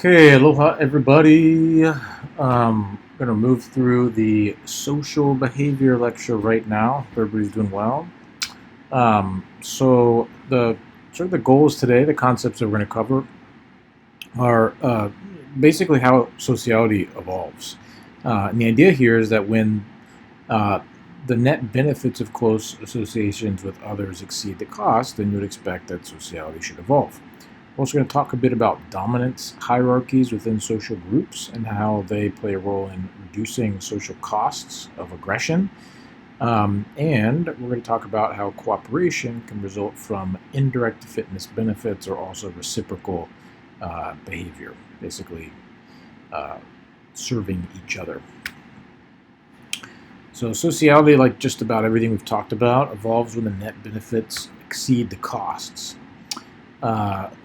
Okay, aloha everybody. Going to move through the social behavior lecture right now. Hope everybody's doing well. So the sort of the goals today, the concepts that we're going to cover are basically how sociality evolves. And the idea here is that when uh, the net benefits of close associations with others exceed the cost, then you would expect that sociality should evolve. We're also going to talk a bit about dominance hierarchies within social groups and how they play a role in reducing social costs of aggression. And we're going to talk about how cooperation can result from indirect fitness benefits or also reciprocal behavior, basically serving each other. So sociality, like just about everything we've talked about, evolves when the net benefits exceed the costs.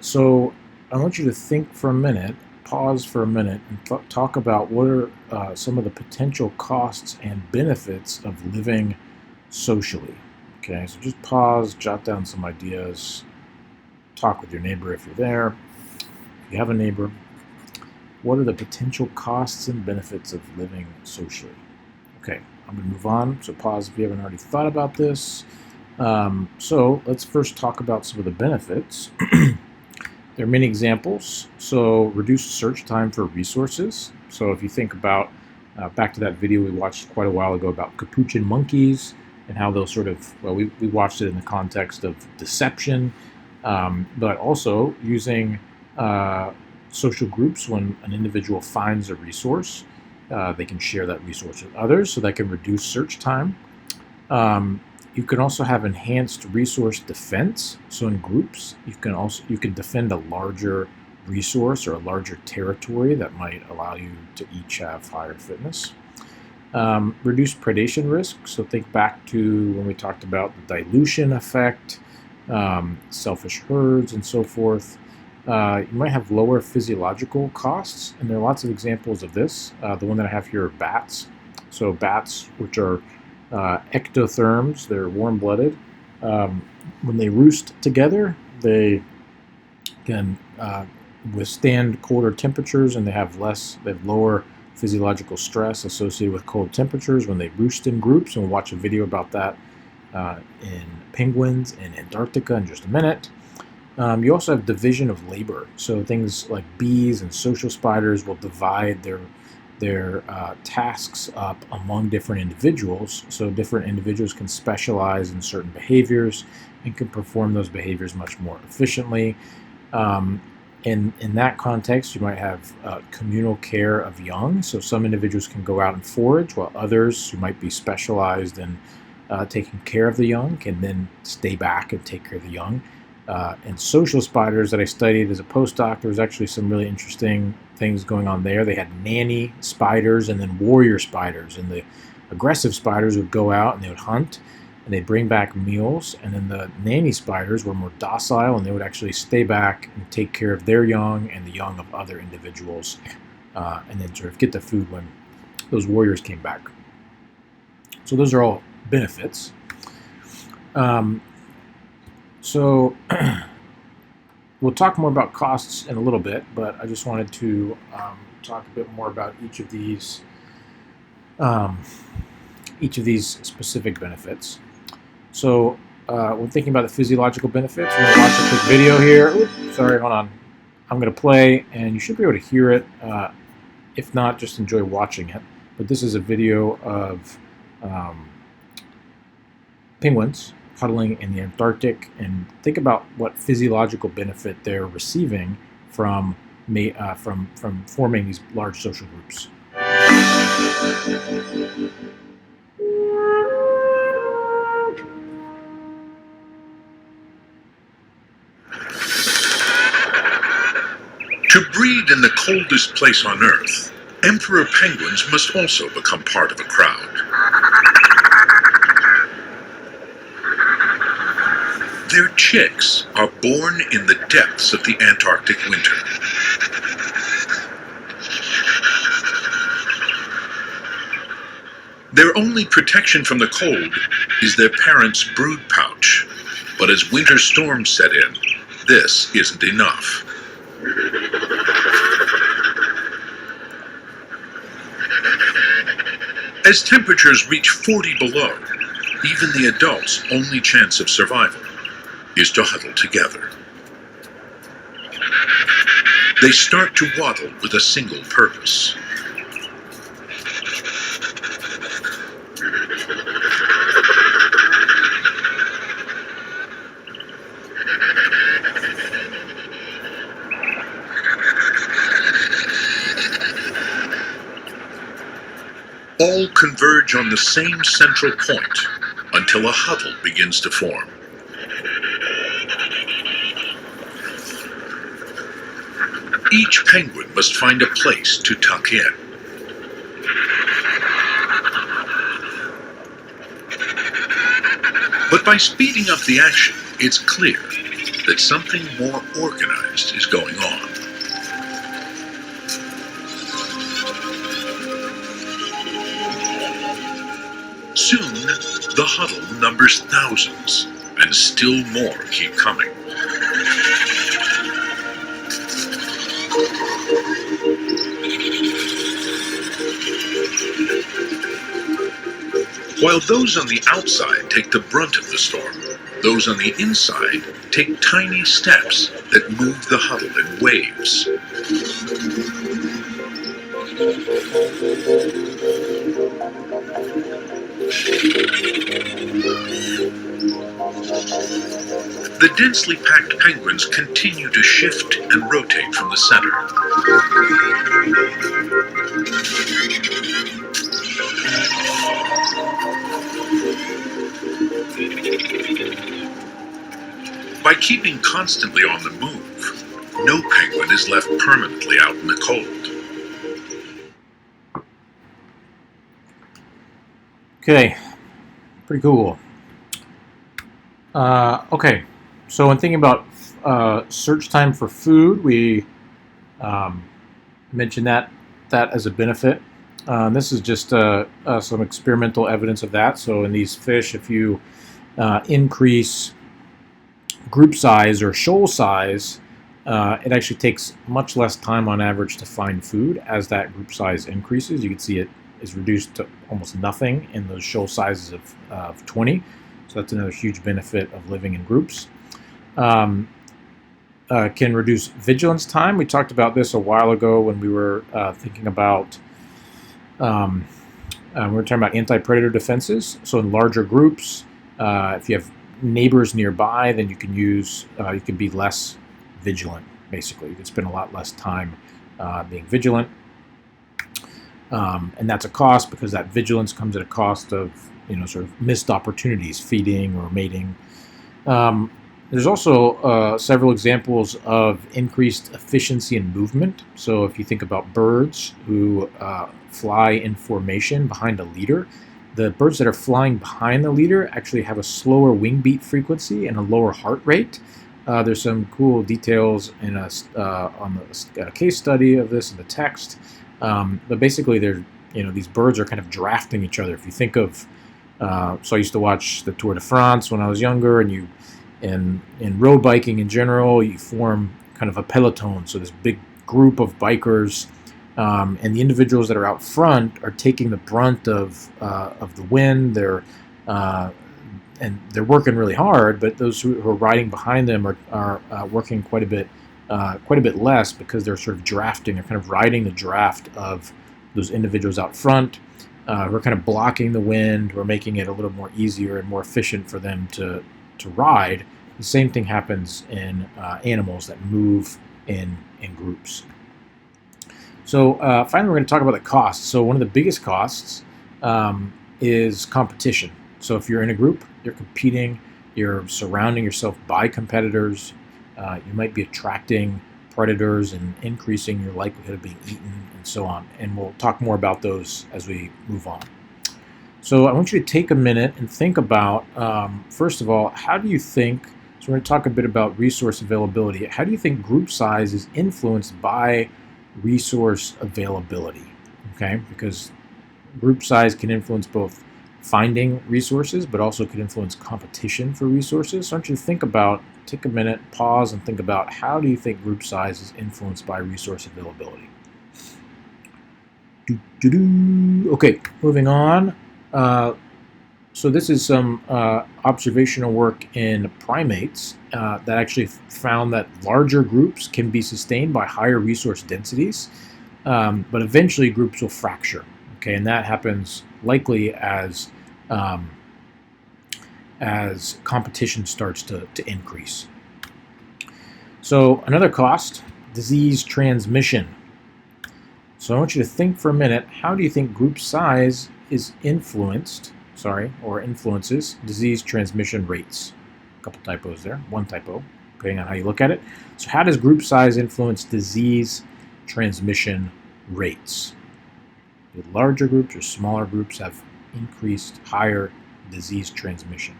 So I want you to think for a minute, pause for a minute, and talk about what are some of the potential costs and benefits of living socially. Okay, so just pause, jot down some ideas, talk with your neighbor if you're there. If you have a neighbor, what are the potential costs and benefits of living socially? Okay, I'm going to move on, so pause if you haven't already thought about this. So let's first talk about some of the benefits. There are many examples. So reduced search time for resources. So if you think about back to that video we watched quite a while ago about capuchin monkeys and how they'll sort of, well, we watched it in the context of deception, but also using social groups. When an individual finds a resource, they can share that resource with others, so that can reduce search time. You can also have enhanced resource defense. So in groups, you can defend a larger resource or a larger territory that might allow you to each have higher fitness. Reduced predation risk. So think back to when we talked about the dilution effect, selfish herds, and so forth. You might have lower physiological costs, and there are lots of examples of this. The one that I have here are bats. So bats, which are ectotherms, they're warm-blooded. When they roost together, they can withstand colder temperatures, and they have lower physiological stress associated with cold temperatures when they roost in groups. And we'll watch a video about that in penguins in Antarctica in just a minute. You also have division of labor. So things like bees and social spiders will divide their tasks up among different individuals, so different individuals can specialize in certain behaviors and can perform those behaviors much more efficiently. In that context, you might have communal care of young, so some individuals can go out and forage, while others who might be specialized in taking care of the young can then stay back and take care of the young. And social spiders that I studied as a postdoc, there was actually some really interesting things going on there. They had nanny spiders and then warrior spiders. And the aggressive spiders would go out and they would hunt and they'd bring back meals. And then the nanny spiders were more docile and they would actually stay back and take care of their young and the young of other individuals, and then sort of get the food when those warriors came back. So those are all benefits. So we'll talk more about costs in a little bit, but I just wanted to talk a bit more about each of these specific benefits. So when thinking about the physiological benefits, we're going to watch a quick video here. Oops, sorry, hold on. I'm going to play, and you should be able to hear it. If not, just enjoy watching it. But this is a video of penguins huddling in the Antarctic, and think about what physiologial benefit they're receiving from forming these large social groups. To breed in the coldest place on Earth, emperor penguins must also become part of a crowd. Their chicks are born in the depths of the Antarctic winter. Their only protection from the cold is their parents' brood pouch. But as winter storms set in, this isn't enough. As temperatures reach 40 below, even the adults' only chance of survival is to huddle together. They start to waddle with a single purpose. All converge on the same central point until a huddle begins to form. Each penguin must find a place to tuck in. But by speeding up the action, it's clear that something more organized is going on. Soon, the huddle numbers thousands, and still more keep coming. While those on the outside take the brunt of the storm, those on the inside take tiny steps that move the huddle in waves. The densely packed penguins continue to shift and rotate from the center. By keeping constantly on the move, no penguin is left permanently out in the cold. Okay, pretty cool. Okay, so when thinking about search time for food, we mentioned that as a benefit. This is just some experimental evidence of that. So in these fish, if you increase group size or shoal size, it actually takes much less time on average to find food as that group size increases. You can see it is reduced to almost nothing in those shoal sizes of 20. So that's another huge benefit of living in groups. Can reduce vigilance time. We talked about this a while ago when we were thinking about we were talking about anti-predator defenses. So in larger groups, if you have neighbors nearby, then you can be less vigilant. Basically, you can spend a lot less time being vigilant, and that's a cost because that vigilance comes at a cost of sort of missed opportunities, feeding or mating. There's also several examples of increased efficiency in movement. So if you think about birds who fly in formation behind a leader, the birds that are flying behind the leader actually have a slower wing beat frequency and a lower heart rate. There's some cool details on the case study of this in the text. But basically, these birds are kind of drafting each other. If you think of, so I used to watch the Tour de France when I was younger, and in road biking in general, you form kind of a peloton. So this big group of bikers, and the individuals that are out front are taking the brunt of the wind. They're working really hard, but those who are riding behind them are working quite a bit less because they're sort of drafting. They're kind of riding the draft of those individuals out front, who are kind of blocking the wind, who are making it a little more easier and more efficient for them to ride. The same thing happens in animals that move in groups. So finally, we're going to talk about the costs. So one of the biggest costs is competition. So if you're in a group, you're competing, you're surrounding yourself by competitors, you might be attracting predators and increasing your likelihood of being eaten and so on. And we'll talk more about those as we move on. So I want you to take a minute and think about, first of all, how do you think, so we're going to talk a bit about resource availability. How do you think group size is influenced by resource availability? Okay, because group size can influence both finding resources, but also could influence competition for resources. So I want you to take a minute, pause, and think about how do you think group size is influenced by resource availability? Okay, moving on. So this is some observational work in primates that actually found that larger groups can be sustained by higher resource densities, but eventually groups will fracture. Okay, and that happens likely as competition starts to increase. So another cost, disease transmission. So I want you to think for a minute, how do you think group size is influences disease transmission rates? A couple typos there, one typo, depending on how you look at it. So how does group size influence disease transmission rates? Do larger groups or smaller groups have increased higher disease transmission?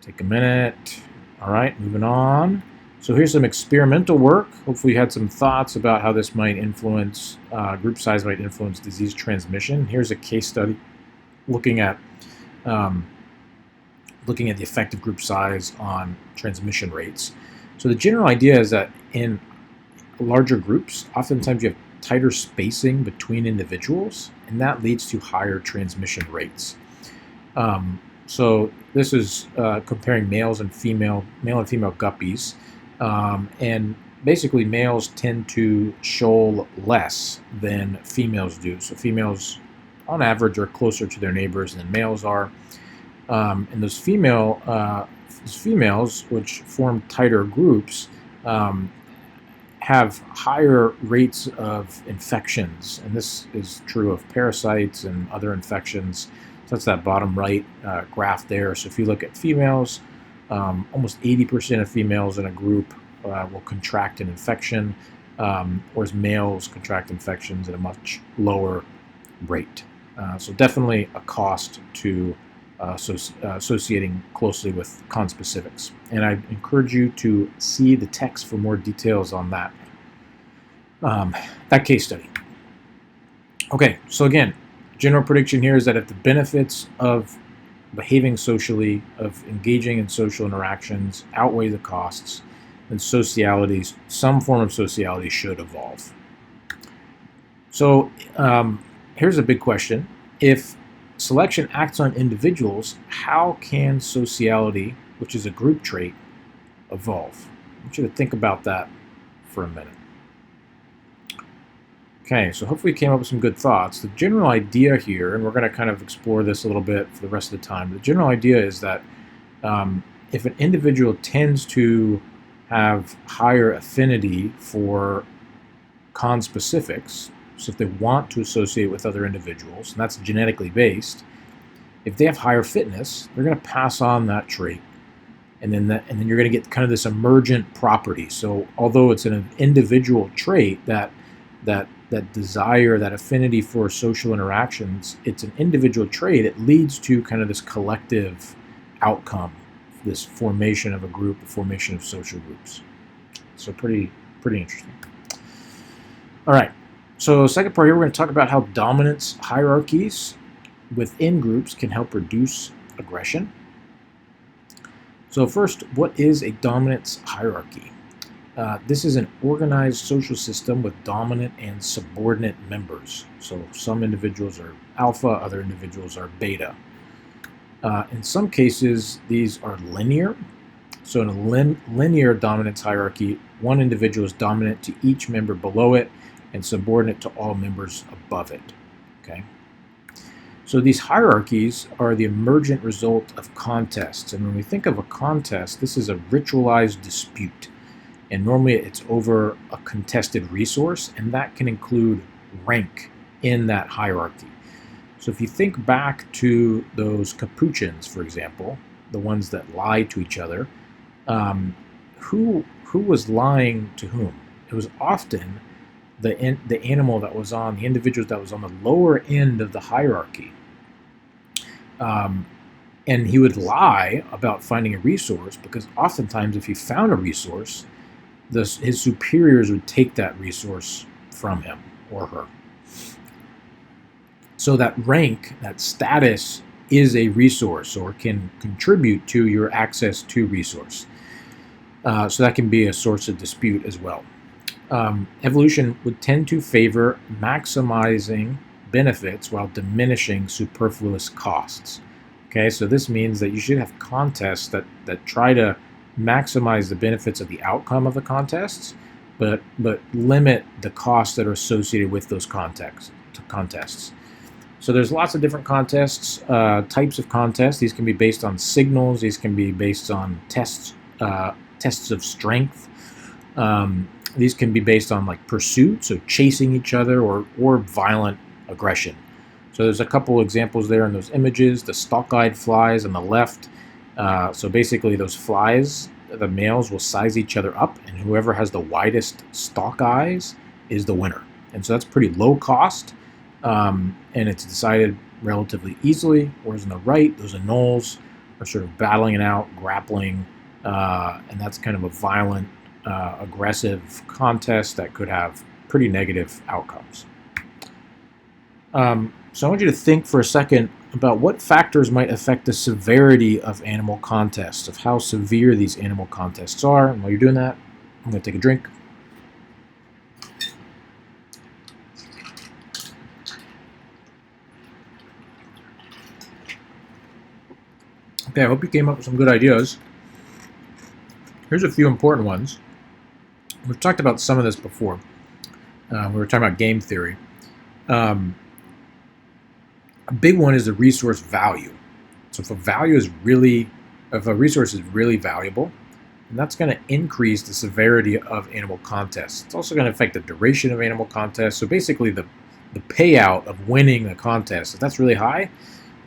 Take a minute. All right, moving on. So here's some experimental work. Hopefully you had some thoughts about how this might influence, group size might influence disease transmission. Here's a case study looking at the effect of group size on transmission rates. So the general idea is that in larger groups, oftentimes you have tighter spacing between individuals, and that leads to higher transmission rates. So this is comparing male and female guppies. And basically males tend to shoal less than females do. So females, on average, are closer to their neighbors than males are. And those females, which form tighter groups, have higher rates of infections. And this is true of parasites and other infections. So that's that bottom right graph there. So if you look at females, almost 80% of females in a group will contract an infection, whereas males contract infections at a much lower rate. So definitely a cost to associating closely with conspecifics. And I encourage you to see the text for more details on that, that case study. Okay, so again, general prediction here is that if the benefits of behaving socially, of engaging in social interactions outweigh the costs, then some form of sociality should evolve. So here's a big question. If selection acts on individuals, how can sociality, which is a group trait, evolve? I want you to think about that for a minute. Okay, so hopefully you came up with some good thoughts. The general idea here, and we're going to kind of explore this a little bit for the rest of the time, the general idea is that if an individual tends to have higher affinity for conspecifics, so if they want to associate with other individuals, and that's genetically based, if they have higher fitness, they're going to pass on that trait. And then you're going to get kind of this emergent property. So although it's an individual trait, that desire, that affinity for social interactions, it's an individual trait. It leads to kind of this collective outcome, this formation of a group, the formation of social groups. So pretty interesting. All right. So second part here, we're going to talk about how dominance hierarchies within groups can help reduce aggression. So first, what is a dominance hierarchy? This is an organized social system with dominant and subordinate members. So some individuals are alpha, other individuals are beta. In some cases, these are linear. So in a linear dominance hierarchy, one individual is dominant to each member below it and subordinate to all members above it. Okay. So these hierarchies are the emergent result of contests. And when we think of a contest, this is a ritualized dispute. And normally it's over a contested resource, and that can include rank in that hierarchy. So if you think back to those Capuchins, for example, the ones that lie to each other, who was lying to whom? It was often the animal that was on, the individual that was on the lower end of the hierarchy. And he would lie about finding a resource, because oftentimes if he found a resource, his superiors would take that resource from him or her. So that rank, that status, is a resource or can contribute to your access to resource. So that can be a source of dispute as well. Evolution would tend to favor maximizing benefits while diminishing superfluous costs. Okay, so this means that you should have contests that try to maximize the benefits of the outcome of the contests, but limit the costs that are associated with those contests. So there's lots of different contests, types of contests. These can be based on signals. These can be based on tests of strength. These can be based on like pursuit, so chasing each other, or violent aggression. So there's a couple examples there in those images. The stalk-eyed flies on the left. So basically those flies, the males will size each other up, and whoever has the widest stalk eyes is the winner. And so that's pretty low cost, and it's decided relatively easily. Whereas on the right, those anoles are sort of battling it out, grappling, and that's kind of a violent, aggressive contest that could have pretty negative outcomes. So I want you to think for a second about what factors might affect the severity of animal contests, of how severe these animal contests are. And while you're doing that, I'm going to take a drink. Okay, I hope you came up with some good ideas. Here's a few important ones. We've talked about some of this before. We were talking about game theory. A big one is the resource value. So if a resource is really valuable, then that's going to increase the severity of animal contests. It's also going to affect the duration of animal contests. So basically the payout of winning a contest, if that's really high,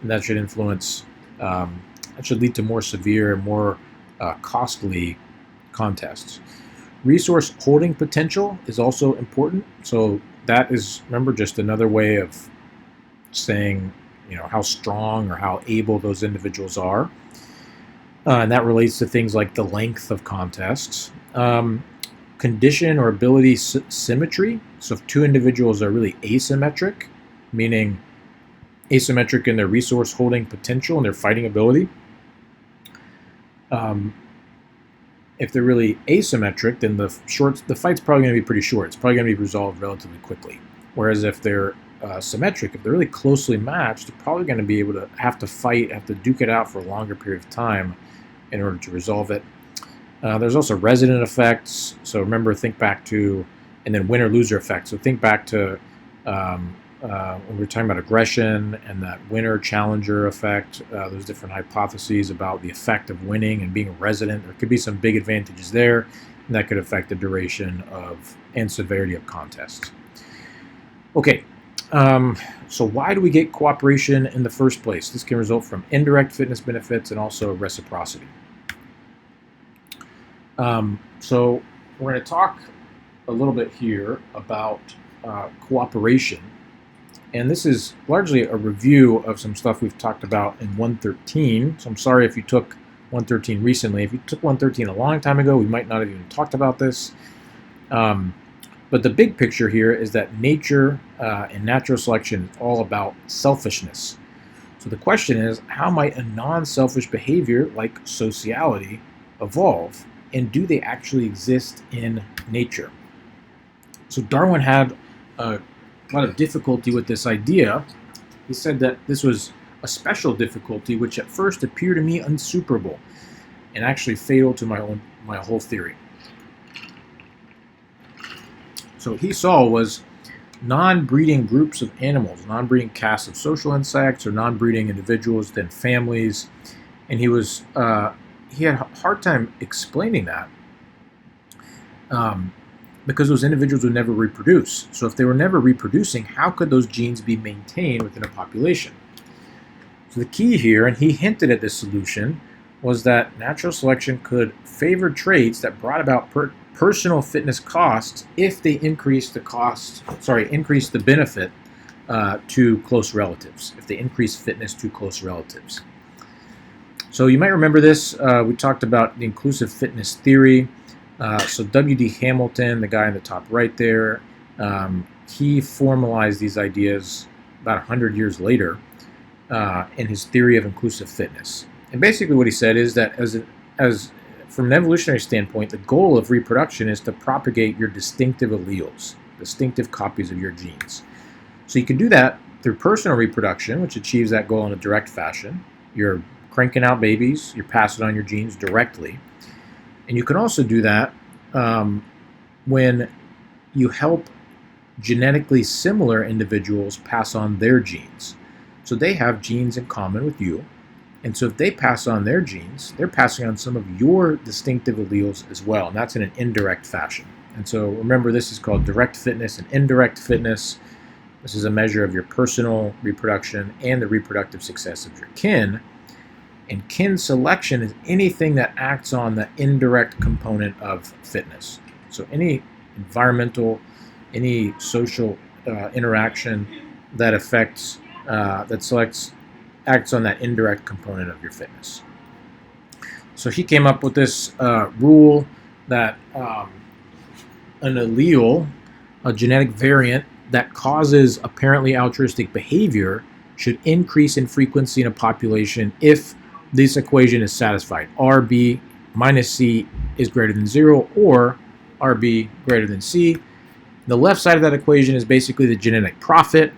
then that should influence, that should lead to more severe, more costly contests. Resource holding potential is also important. So that is, remember, just another way of saying, how strong or how able those individuals are. And that relates to things like the length of contests. Condition or ability symmetry. So if two individuals are really asymmetric, meaning asymmetric in their resource holding potential and their fighting ability, if they're really asymmetric, then the fight's probably going to be pretty short. It's probably going to be resolved relatively quickly. Whereas if they're symmetric, if they're really closely matched, they're probably going to be able to have to duke it out for a longer period of time in order to resolve it. There's also resident effects. So remember, and then winner-loser effect. So think back to when we were talking about aggression and that winner-challenger effect. There's different hypotheses about the effect of winning and being a resident. There could be some big advantages there, and that could affect the duration and severity of contests. Okay. So why do we get cooperation in the first place? This can result from indirect fitness benefits and also reciprocity. So we're going to talk a little bit here about cooperation. And this is largely a review of some stuff we've talked about in 113. So I'm sorry if you took 113 recently. If you took 113 a long time ago, we might not have even talked about this. But the big picture here is that nature and natural selection is all about selfishness. So the question is, how might a non-selfish behavior like sociality evolve? And do they actually exist in nature? So Darwin had a lot of difficulty with this idea. He said that this was a special difficulty which at first appeared to me unsuperable and actually fatal to my whole theory. So what he saw was non-breeding groups of animals, non-breeding castes of social insects or non-breeding individuals, then families, and he had a hard time explaining that because those individuals would never reproduce. So if they were never reproducing, how could those genes be maintained within a population? So the key here, and he hinted at this solution, was that natural selection could favor traits that brought about personal fitness costs if they increase the benefit to close relatives, if they increase fitness to close relatives. So you might remember this. We talked about the inclusive fitness theory. So W.D. Hamilton, the guy in the top right there, he formalized these ideas about 100 years later in his theory of inclusive fitness. And basically what he said is that as from an evolutionary standpoint, the goal of reproduction is to propagate your distinctive alleles, distinctive copies of your genes. So you can do that through personal reproduction, which achieves that goal in a direct fashion. You're cranking out babies, you're passing on your genes directly. And you can also do that when you help genetically similar individuals pass on their genes. So they have genes in common with you. And so if they pass on their genes, they're passing on some of your distinctive alleles as well. And that's in an indirect fashion. And so remember, this is called direct fitness and indirect fitness. This is a measure of your personal reproduction and the reproductive success of your kin. And kin selection is anything that acts on the indirect component of fitness. So any environmental, any social interaction that affects, acts on that indirect component of your fitness. So he came up with this rule that an allele, a genetic variant that causes apparently altruistic behavior, should increase in frequency in a population if this equation is satisfied. RB minus C is greater than 0, or RB greater than C. The left side of that equation is basically the genetic profit.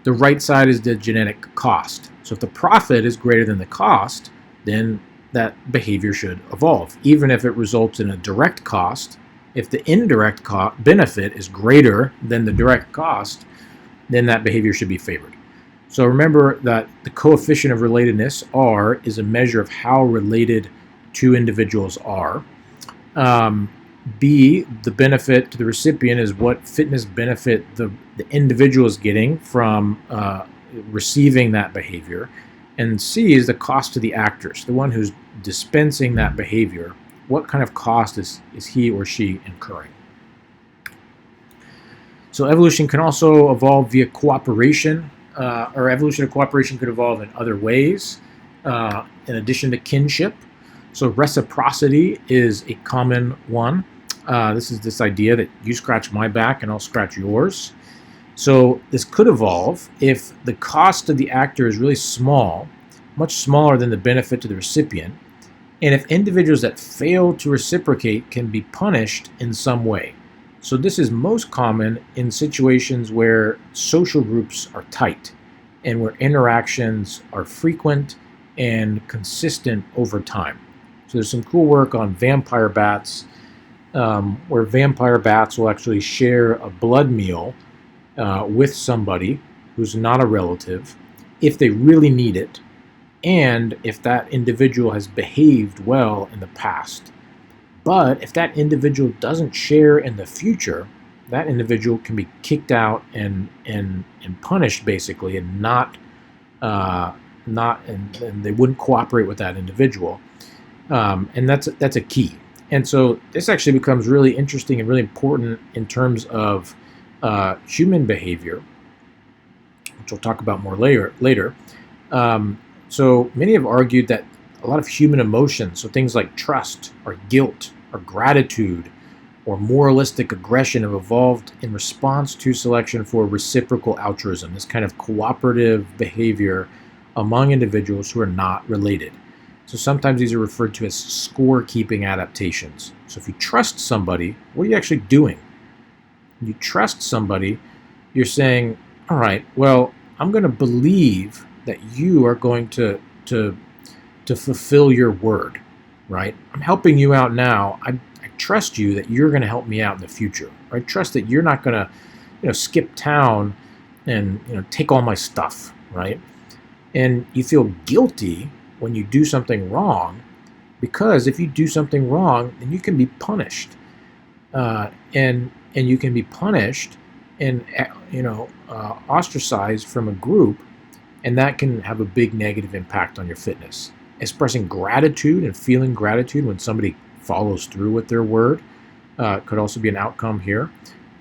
The right side is the genetic cost. So if the profit is greater than the cost, then that behavior should evolve. Even if it results in a direct cost, if the indirect benefit is greater than the direct cost, then that behavior should be favored. So remember that the coefficient of relatedness, R, is a measure of how related two individuals are. B, the benefit to the recipient, is what fitness benefit the individual is getting from receiving that behavior. And C is the cost to the actors, the one who's dispensing that behavior. What kind of cost is he or she incurring? So evolution can also evolve via cooperation, or evolution of cooperation could evolve in other ways, in addition to kinship. So reciprocity is a common one. This is this idea that you scratch my back and I'll scratch yours. So this could evolve if the cost of the actor is really small, much smaller than the benefit to the recipient, and if individuals that fail to reciprocate can be punished in some way. So this is most common in situations where social groups are tight and where interactions are frequent and consistent over time. So there's some cool work on vampire bats, where vampire bats will actually share a blood meal with somebody who's not a relative if they really need it, and if that individual has behaved well in the past. But if that individual doesn't share in the future, that individual can be kicked out and punished basically, and and they wouldn't cooperate with that individual. And that's a key. And so this actually becomes really interesting and really important in terms of human behavior, which we'll talk about more later. So many have argued that a lot of human emotions, so things like trust or guilt or gratitude or moralistic aggression, have evolved in response to selection for reciprocal altruism, this kind of cooperative behavior among individuals who are not related. So sometimes these are referred to as score-keeping adaptations. So if you trust somebody, what are you actually doing? When you trust somebody, you're saying, all right, well, I'm going to believe that you are going to fulfill your word, right? I'm helping you out now. I trust you that you're going to help me out in the future. I trust that you're not going to, skip town and take all my stuff, right? And you feel guilty when you do something wrong, because if you do something wrong, then you can be punished, and you can be punished and ostracized from a group, and that can have a big negative impact on your fitness. Expressing gratitude and feeling gratitude when somebody follows through with their word could also be an outcome here.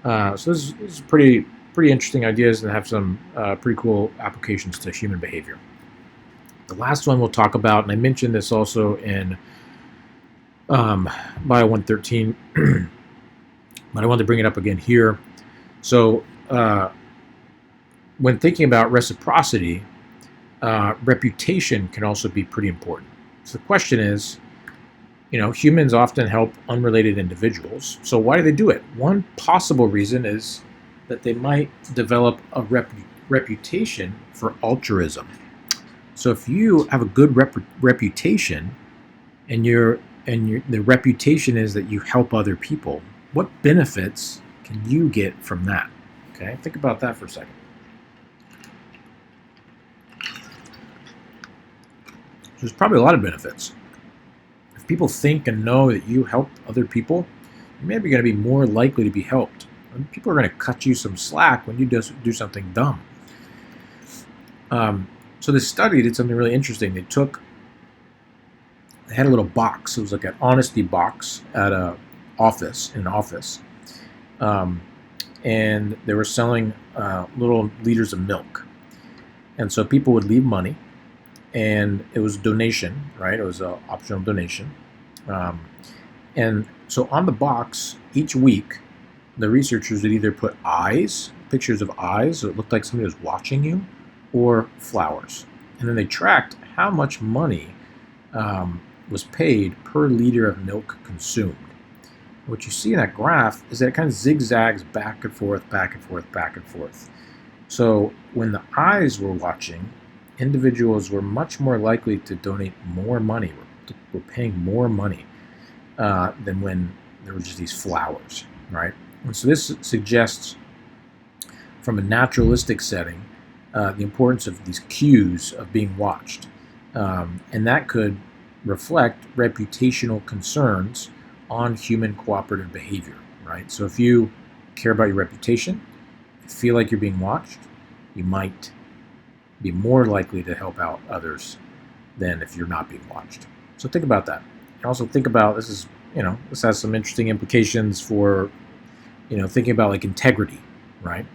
So this is pretty interesting ideas and have some pretty cool applications to human behavior. The last one we'll talk about, and I mentioned this also in Bio 113, but I wanted to bring it up again here. So when thinking about reciprocity, reputation can also be pretty important. So the question is, Humans often help unrelated individuals. So why do they do it? One possible reason is that they might develop a reputation for altruism. So if you have a good reputation, and the reputation is that you help other people, what benefits can you get from that? Okay, think about that for a second. There's probably a lot of benefits. If people think and know that you help other people, you're maybe going to be more likely to be helped. And people are going to cut you some slack when you do something dumb. So this study did something really interesting. They had a little box. It was like an honesty box at an office, and they were selling little liters of milk. And so people would leave money, and it was a donation, right? It was an optional donation. And so on the box, each week, the researchers would either put pictures of eyes, so it looked like somebody was watching you, or flowers. And then they tracked how much money was paid per liter of milk consumed. What you see in that graph is that it kind of zigzags back and forth, back and forth, back and forth. So when the eyes were watching, individuals were much more likely to donate more money, were paying more money than when there were just these flowers, right? And so this suggests, from a naturalistic setting, the importance of these cues of being watched. And that could reflect reputational concerns on human cooperative behavior, right? So if you care about your reputation, if you feel like you're being watched, you might be more likely to help out others than if you're not being watched. So think about that. And also think about, this has some interesting implications for, thinking about like integrity, right?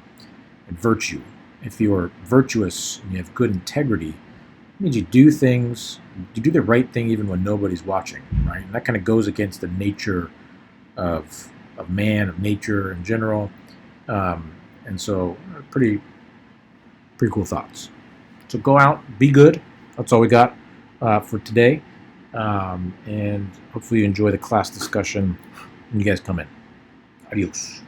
And virtue. If you're virtuous and you have good integrity, it means you do the right thing even when nobody's watching, right? And that kind of goes against the nature of man, of nature in general. And so pretty cool thoughts. So go out, be good. That's all we got for today. And hopefully you enjoy the class discussion when you guys come in. Adios.